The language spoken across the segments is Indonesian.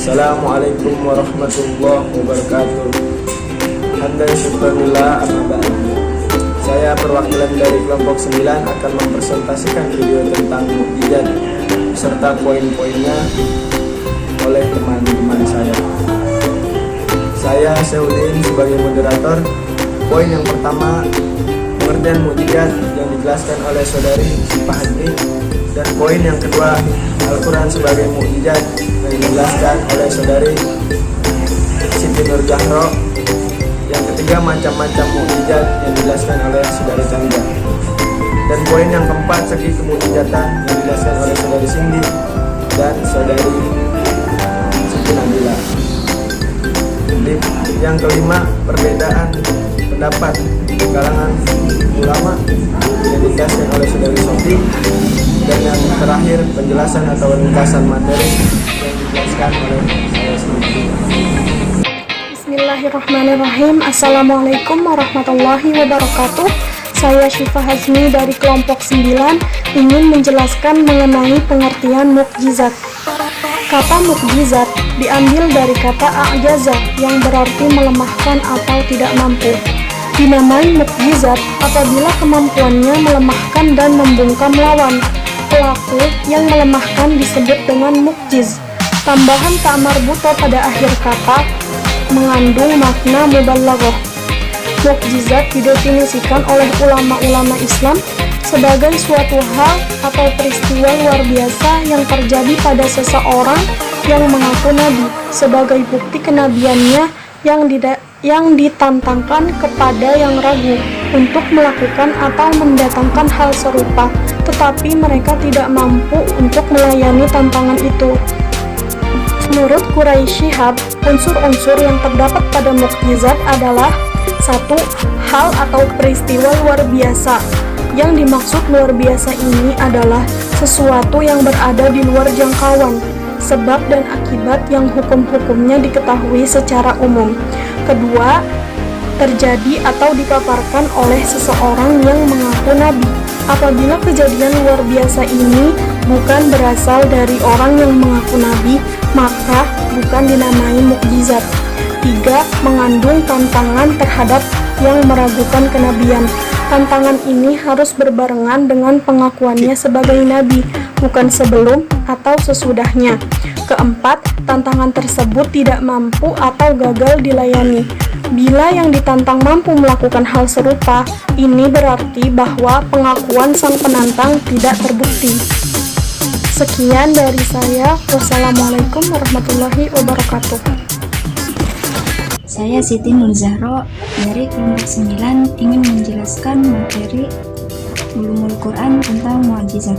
Assalamualaikum warahmatullahi wabarakatuh. Hamdan syukurillah amma ba'd. Saya perwakilan dari kelompok 9 akan mempresentasikan video tentang mukjizat beserta poin-poinnya oleh teman-teman saya. Saya Syahudin sebagai moderator. Poin yang pertama, pengertian mukjizat yang dijelaskan oleh saudari Syifah Hazmi. Dan poin yang kedua, Al-Quran sebagai mukjizat yang dijelaskan oleh saudari Siti Nur Zahro. Yang ketiga, macam-macam mukjizat yang dijelaskan oleh saudari Chandra. Dan poin yang keempat, segi kemukjizatan yang dijelaskan oleh saudari Cindy dan saudari Siti Nabila. Yang kelima, perbedaan pendapat kalangan ulama yang dijelaskan oleh saudari Sofi. Dan yang terakhir, penjelasan atau ringkasan materi yang dijelaskan oleh saya sendiri. Bismillahirrahmanirrahim. Assalamualaikum warahmatullahi wabarakatuh. Saya Syifah Hazmi dari kelompok 9 ingin menjelaskan mengenai pengertian mukjizat. Kata mukjizat diambil dari kata a'jaza yang berarti melemahkan atau tidak mampu. Dinamai mukjizat apabila kemampuannya melemahkan dan membungkam lawan. Pelaku yang melemahkan disebut dengan mukjiz. Tambahan ta marbuto pada akhir kata mengandung makna mubalaghah. Mukjizat didefinisikan oleh ulama-ulama Islam sebagai suatu hal atau peristiwa luar biasa yang terjadi pada seseorang yang mengaku nabi sebagai bukti kenabiannya yang ditantangkan kepada yang ragu untuk melakukan atau mendatangkan hal serupa, tetapi mereka tidak mampu untuk melayani tantangan itu. Menurut Quraisy Shihab, unsur-unsur yang terdapat pada mukjizat adalah 1. Hal atau peristiwa luar biasa. Yang dimaksud luar biasa ini adalah sesuatu yang berada di luar jangkauan, sebab dan akibat yang hukum-hukumnya diketahui secara umum. Kedua, terjadi atau dipaparkan oleh seseorang yang mengaku nabi. Apabila kejadian luar biasa ini bukan berasal dari orang yang mengaku nabi, maka bukan dinamai mukjizat. 3. Mengandung tantangan terhadap yang meragukan kenabian. Tantangan ini harus berbarengan dengan pengakuannya sebagai nabi, bukan sebelum atau sesudahnya. Keempat, tantangan tersebut tidak mampu atau gagal dilayani. Bila yang ditantang mampu melakukan hal serupa, ini berarti bahwa pengakuan sang penantang tidak terbukti. Sekian dari saya. Wassalamualaikum warahmatullahi wabarakatuh. Saya Siti Nur Zahro dari kelompok 9 ingin menjelaskan materi Ulumul Quran tentang mukjizat.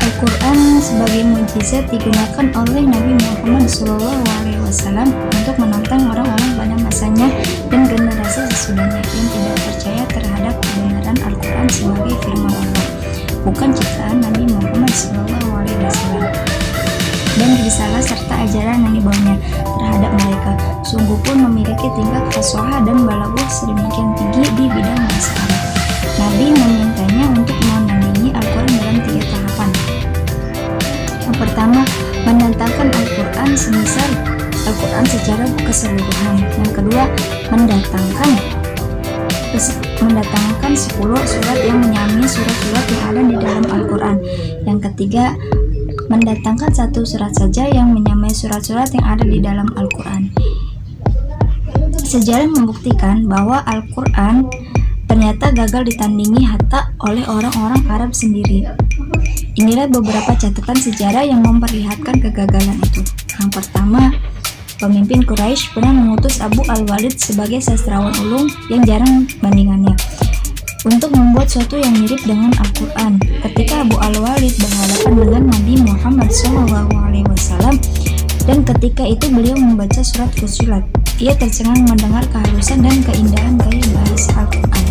Al-Quran sebagai mukjizat digunakan oleh Nabi Muhammad SAW untuk menantang orang-orang pada masanya dan generasi sesudahnya yang tidak percaya terhadap kebenaran Al-Quran sebagai firman Allah, bukan ciptaan Nabi Muhammad SAW, dan risalah serta ajaran yang dibawanya terhadap mereka. Sungguh pun memiliki tingkat fasohah dan balaghah sedemikian tinggi di bidang bahasa Arab. Nabi memintanya untuk menandingi Al-Quran dalam 3 tahapan. Yang pertama, mendatangkan Al-Quran semisal Al-Quran secara keseluruhan. Yang kedua, mendatangkan 10 surat yang menyamai surat-surat yang ada di dalam Al-Quran. Yang ketiga, mendatangkan 1 surat saja yang menyamai surat-surat yang ada di dalam Al-Quran. Sejarah membuktikan bahwa Al-Quran ternyata gagal ditandingi hatta oleh orang-orang Arab sendiri. Inilah beberapa catatan sejarah yang memperlihatkan kegagalan itu. Yang pertama, pemimpin Quraisy pernah mengutus Abu Al-Walid sebagai sastrawan ulung yang jarang bandingannya untuk membuat sesuatu yang mirip dengan Al-Quran. Ketika Abu Al-Walid berhadapan dengan Nabi Muhammad SAW, dan ketika itu beliau membaca surat Fussilat, ia tercengang mendengar kehalusan dan keindahan gaya bahasa Al-Quran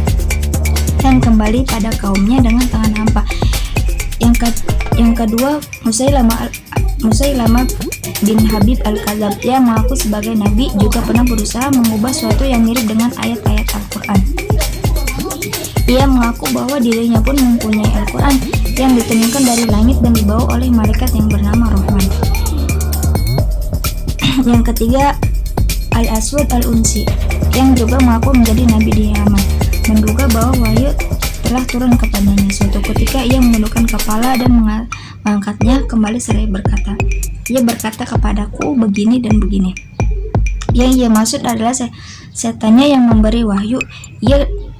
dan kembali pada kaumnya dengan tangan hampa. Yang kedua, Musailamah bin Habib Al-Kadzab yang mengaku sebagai nabi juga pernah berusaha mengubah sesuatu yang mirip dengan ayat-ayat Al-Quran. Ia mengaku bahwa dirinya pun mempunyai Al-Quran yang diturunkan dari langit dan dibawa oleh malaikat yang bernama Rahman. Yang ketiga, Al-Aswad Al-Unsi yang juga mengaku menjadi nabi di Yaman, menduga bahwa wahyu telah turun kepadanya. Suatu ketika ia menundukkan kepala dan mengangkatnya kembali seraya berkata, ia berkata kepadaku begini dan begini. Yang ia maksud adalah setannya yang memberi wahyu.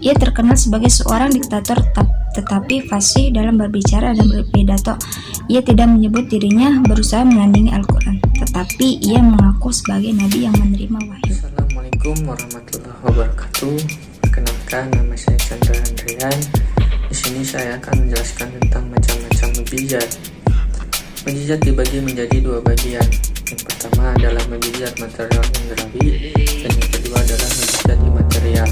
Ia terkenal sebagai seorang diktator tetapi fasih dalam berbicara dan berpidato. Ia tidak menyebut dirinya berusaha menandingi Al-Quran, tetapi ia mengaku sebagai nabi yang menerima wahyu. Assalamualaikum warahmatullahi wabarakatuh. Perkenalkan, nama saya Chandra Andrian. Di sini saya akan menjelaskan tentang macam-macam mukjizat. Mukjizat dibagi menjadi dua bagian. Yang pertama adalah mukjizat material indrawi, dan yang kedua adalah mukjizat imaterial.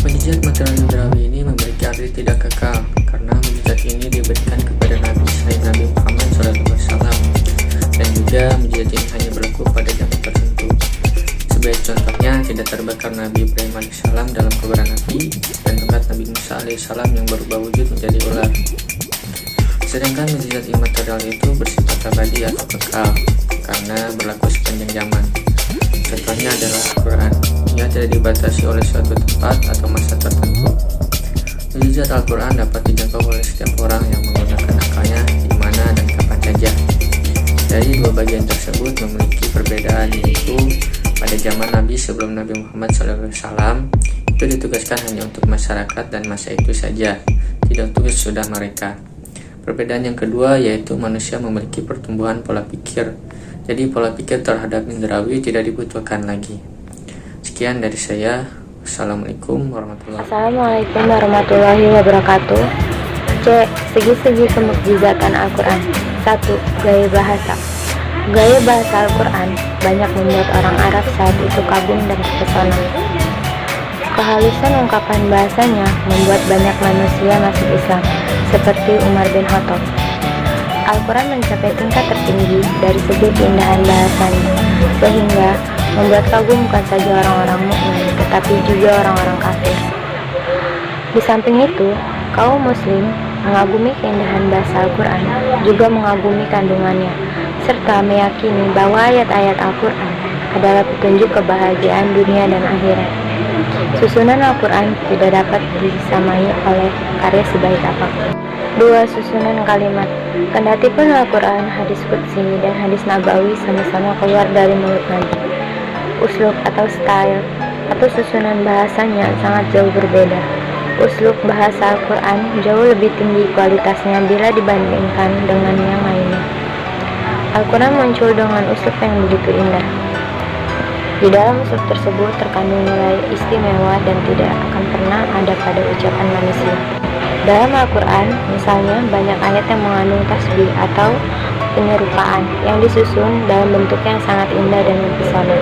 Mukjizat material indrawi ini memiliki arti tidak kekal, karena mukjizat ini diberikan kepada Nabi selain Nabi Muhammad SAW, dan juga mukjizat ini hanya berlaku pada zaman tertentu. Sebagai contohnya, tidak terbakar Nabi Ibrahim AS dalam kuburan Nabi, dan tongkat Nabi Musa AS yang berubah wujud menjadi ular. Sedangkan mukjizat imaterial itu bersifat abadi atau kekal, karena berlaku sepanjang zaman. Contohnya adalah Al-Quran. Ia tidak dibatasi oleh suatu tempat atau masa tertentu. Mukjizat Al-Quran dapat dijangkau oleh setiap orang yang menggunakan akalnya di mana dan kapan saja. Dari dua bagian tersebut memiliki perbedaan, yaitu pada zaman Nabi sebelum Nabi Muhammad SAW itu ditugaskan hanya untuk masyarakat dan masa itu saja, tidak untuk sesudah mereka. Perbedaan yang kedua yaitu manusia memiliki pertumbuhan pola pikir. Jadi pola pikir terhadap indrawi tidak dibutuhkan lagi. Sekian dari saya. Assalamualaikum warahmatullahi wabarakatuh. C. Segi-segi kemukjizatan Al-Quran. 1. Gaya bahasa. Gaya bahasa Al-Quran banyak membuat orang Arab saat itu kagum dan terpesona. Kehalusan ungkapan bahasanya membuat banyak manusia masuk Islam, seperti Umar bin Khattab. Al-Quran mencapai tingkat tertinggi dari segi keindahan bahasanya, sehingga membuat kagum bukan saja orang-orang mukmin, tetapi juga orang-orang kafir. Di samping itu, kaum muslim mengagumi keindahan bahasa Al-Quran, juga mengagumi kandungannya, serta meyakini bahwa ayat-ayat Al-Quran adalah petunjuk kebahagiaan dunia dan akhirat. Susunan Al-Quran tidak dapat disamai oleh karya sebaik apapun. 2. Susunan kalimat. Kendati pun Al-Quran, hadis qudsi, dan hadis nabawi sama-sama keluar dari mulut Nabi, uslub atau style atau susunan bahasanya sangat jauh berbeda. Uslub bahasa Al-Quran jauh lebih tinggi kualitasnya bila dibandingkan dengan yang lainnya. Al-Quran muncul dengan uslub yang begitu indah. Di dalam uslub tersebut terkandung nilai istimewa dan tidak akan pernah ada pada ucapan manusia. Dalam Al-Quran, misalnya, banyak ayat yang mengandung tasbih atau penyerupaan yang disusun dalam bentuk yang sangat indah dan mempesona.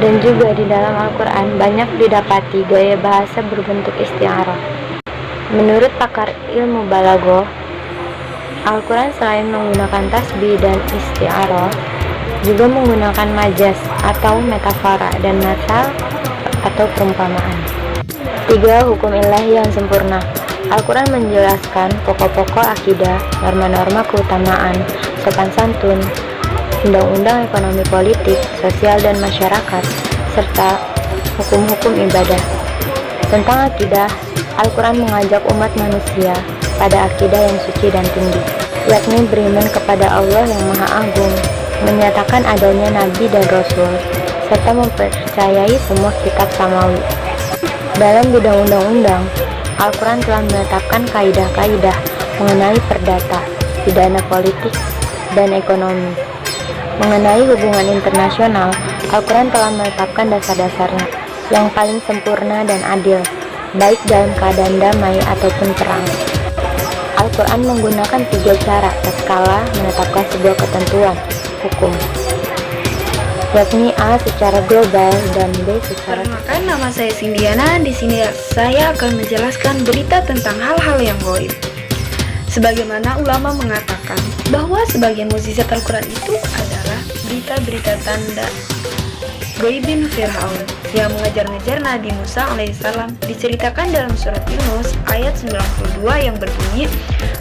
Dan juga di dalam Al-Quran banyak didapati gaya bahasa berbentuk isti'arah. Menurut pakar ilmu balaghah, Al-Quran selain menggunakan tasbih dan isti'arah, juga menggunakan majaz atau metafora dan matsal atau perumpamaan. 3. Hukum ilahi yang sempurna. Al-Quran menjelaskan pokok-pokok akidah, norma-norma keutamaan, sopan santun, undang-undang ekonomi politik, sosial dan masyarakat, serta hukum-hukum ibadah. Tentang akidah, Al-Quran mengajak umat manusia pada akidah yang suci dan tinggi, yakni beriman kepada Allah yang Maha Agung, menyatakan adanya Nabi dan Rasul, serta mempercayai semua kitab samawi. Dalam bidang undang-undang, Al-Quran telah menetapkan kaidah-kaidah mengenai perdata, pidana politik, dan ekonomi. Mengenai hubungan internasional, Al-Quran telah menetapkan dasar-dasarnya yang paling sempurna dan adil, baik dalam keadaan damai ataupun perang. Al-Quran menggunakan 3 cara tatkala menetapkan sebuah ketentuan hukum, yakni A secara global dan B secara. Perkenalkan, nama saya Sindiana. Di sini saya akan menjelaskan berita tentang hal-hal yang gaib. Sebagaimana ulama mengatakan bahwa sebagian mukjizat Al-Quran itu adalah berita-berita tanda gaibin Fir'aun yang mengejar-ngejar Nabi Musa alaihissalam, diceritakan dalam surat Yunus ayat 92 yang berbunyi,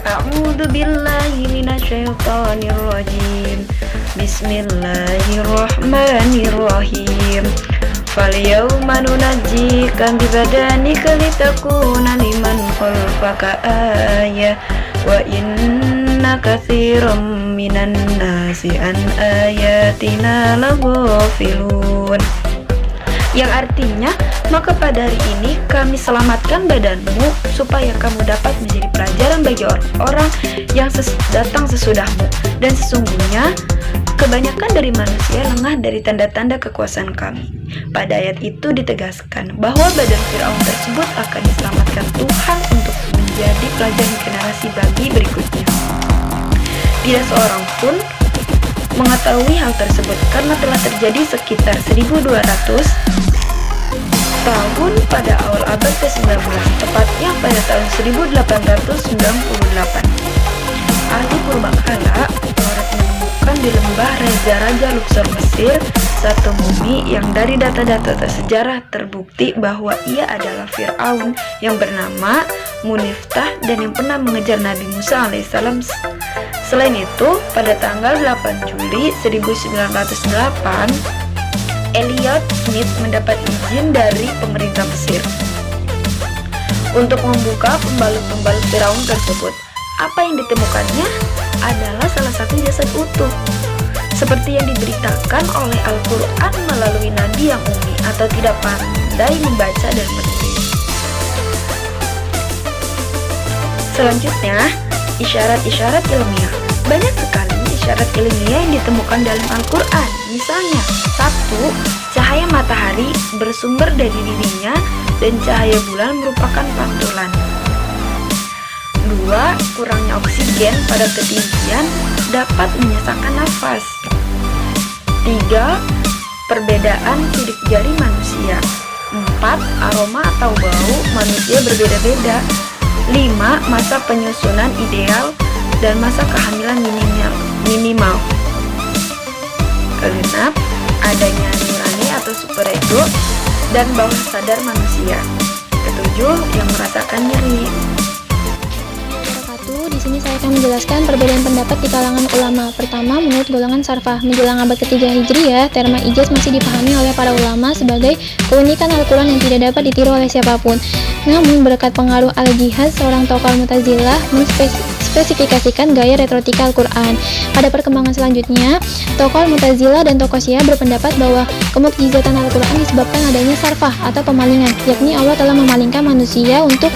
A'udzu billahi minasyaitonir rajim. Bismillahirrahmanirrahim. Falyawma nunajjika bibadanika litakuna liman khalfaka ayah wa inna katsiran minan nasi an ayatina laghafilun. Yang artinya, maka pada hari ini kami selamatkan badanmu supaya kamu dapat menjadi pelajaran bagi orang-orang yang datang sesudahmu. Dan sesungguhnya kebanyakan dari manusia lengah dari tanda-tanda kekuasaan kami. Pada ayat itu ditegaskan bahwa badan Firaun tersebut akan diselamatkan Tuhan untuk menjadi pelajaran generasi bagi berikutnya. Tidak seorang pun mengetahui hal tersebut karena telah terjadi sekitar 1200 tahun pada awal abad ke-19, tepatnya pada tahun 1898. Ahli purbakala menemukan di lembah Raja Luxor Mesir satu mumi yang dari data-data sejarah terbukti bahwa ia adalah Fir'aun yang bernama Muniftah dan yang pernah mengejar Nabi Musa alaihissalam. Selain itu, pada tanggal 8 Juli 1908, Elliot Smith mendapat izin dari pemerintah Mesir untuk membuka pembalut-pembalut Firaun tersebut. Apa yang ditemukannya adalah salah satu jasad utuh, seperti yang diberitakan oleh Al-Quran melalui nabi yang umi atau tidak pandai membaca dan menulis. Selanjutnya, isyarat-isyarat ilmiah. Banyak sekali isyarat ilmiah yang ditemukan dalam Al-Quran. Misalnya, 1. Cahaya matahari bersumber dari dirinya dan cahaya bulan merupakan pantulan. 2. Kurangnya oksigen pada ketinggian dapat menyesakkan nafas. 3. Perbedaan sidik jari manusia. 4. Aroma atau bau manusia berbeda-beda. 5. Masa penyusunan ideal dan masa kehamilan minimal. Keenam, adanya nurani atau superego dan bawah sadar manusia. Ketujuh, yang merasakan nyeri. Di sini saya akan menjelaskan perbedaan pendapat di kalangan ulama. Pertama, menurut golongan Sarfah, menjelang abad ketiga Hijriah, terma ijaz masih dipahami oleh para ulama sebagai keunikan Al-Quran yang tidak dapat ditiru oleh siapapun. Namun, berkat pengaruh Al-Jihaz, seorang tokoh Mu'tazilah spesifikasikan gaya retorika Al-Quran. Pada perkembangan selanjutnya, tokoh Mu'tazilah dan tokoh Syiah berpendapat bahwa kemukjizatan Al-Quran disebabkan adanya sarfah atau pemalingan, yakni Allah telah memalingkan manusia untuk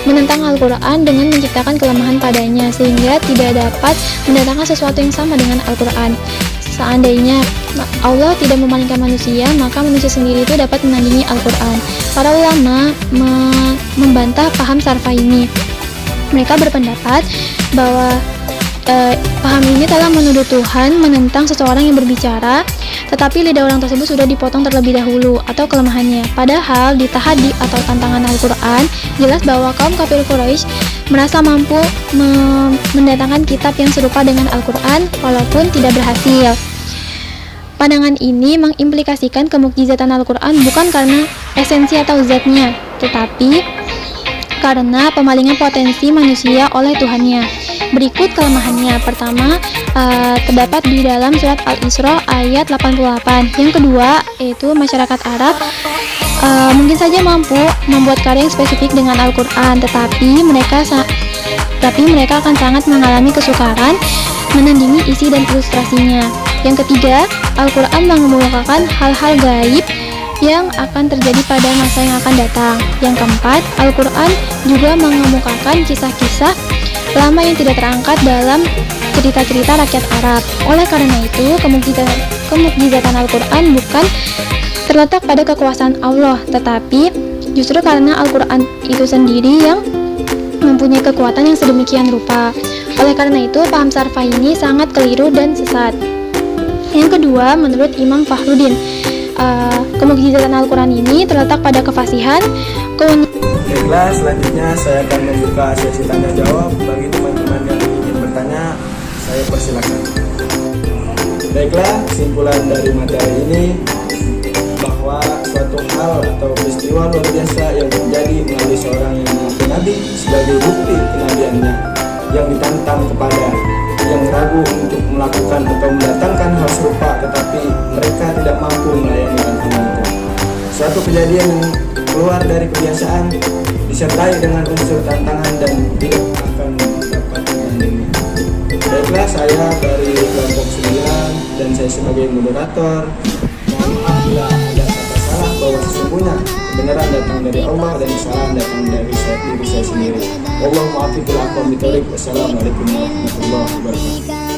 menentang Al-Quran dengan menciptakan kelemahan padanya, sehingga tidak dapat mendatangkan sesuatu yang sama dengan Al-Quran. Seandainya Allah tidak memalingkan manusia, maka manusia sendiri itu dapat menandingi Al-Quran. Para ulama membantah paham sarfah ini. Mereka berpendapat bahwa paham ini telah menuduh Tuhan menentang seseorang yang berbicara, tetapi lidah orang tersebut sudah dipotong terlebih dahulu atau kelemahannya. Padahal di tahadi atau tantangan Al-Quran jelas bahwa kaum kafir Quraisy merasa mampu mendatangkan kitab yang serupa dengan Al-Quran walaupun tidak berhasil. Pandangan ini mengimplikasikan kemukjizatan Al-Quran bukan karena esensi atau zatnya, tetapi karena pemalingan potensi manusia oleh Tuhannya. Berikut kelemahannya. Pertama, terdapat di dalam surat Al-Isra ayat 88. Yang kedua, yaitu masyarakat Arab mungkin saja mampu membuat karya yang spesifik dengan Al-Quran, tetapi mereka akan sangat mengalami kesukaran menandingi isi dan ilustrasinya. Yang ketiga, Al-Quran mengemukakan hal-hal gaib yang akan terjadi pada masa yang akan datang. Yang keempat, Al-Quran juga mengemukakan kisah-kisah lama yang tidak terangkat dalam cerita-cerita rakyat Arab. Oleh karena itu, kemukjizatan Al-Quran bukan terletak pada kekuasaan Allah, tetapi justru karena Al-Quran itu sendiri yang mempunyai kekuatan yang sedemikian rupa. Oleh karena itu, paham sarfah ini sangat keliru dan sesat. Yang kedua, menurut Imam Fakhruddin, kemukjizatan Al-Quran ini terletak pada kefasihan. Baiklah, selanjutnya saya akan membuka sesi tanya jawab. Bagi teman-teman yang ingin bertanya, saya persilakan. Baiklah, kesimpulan dari materi ini bahwa suatu hal atau peristiwa luar biasa yang terjadi melalui seorang yang mengaku nabi sebagai bukti kenabiannya, yang ditantang kepada yang ragu untuk melakukan atau mendatangkan hal Suatu kejadian yang keluar dari kebiasaan disertai dengan unsur tantangan dan tidak akan dapat menandingi. Baiklah, saya dari kelompok 9 dan saya sebagai moderator. Mohon maaf bila ada kata salah, bahwa sesungguhnya kebenaran datang dari Allah dan kesalahan datang dari diri saya sendiri. Wallahu muwaffiq ila aqwamit thoriq. Wassalamualaikum warahmatullahi wabarakatuh.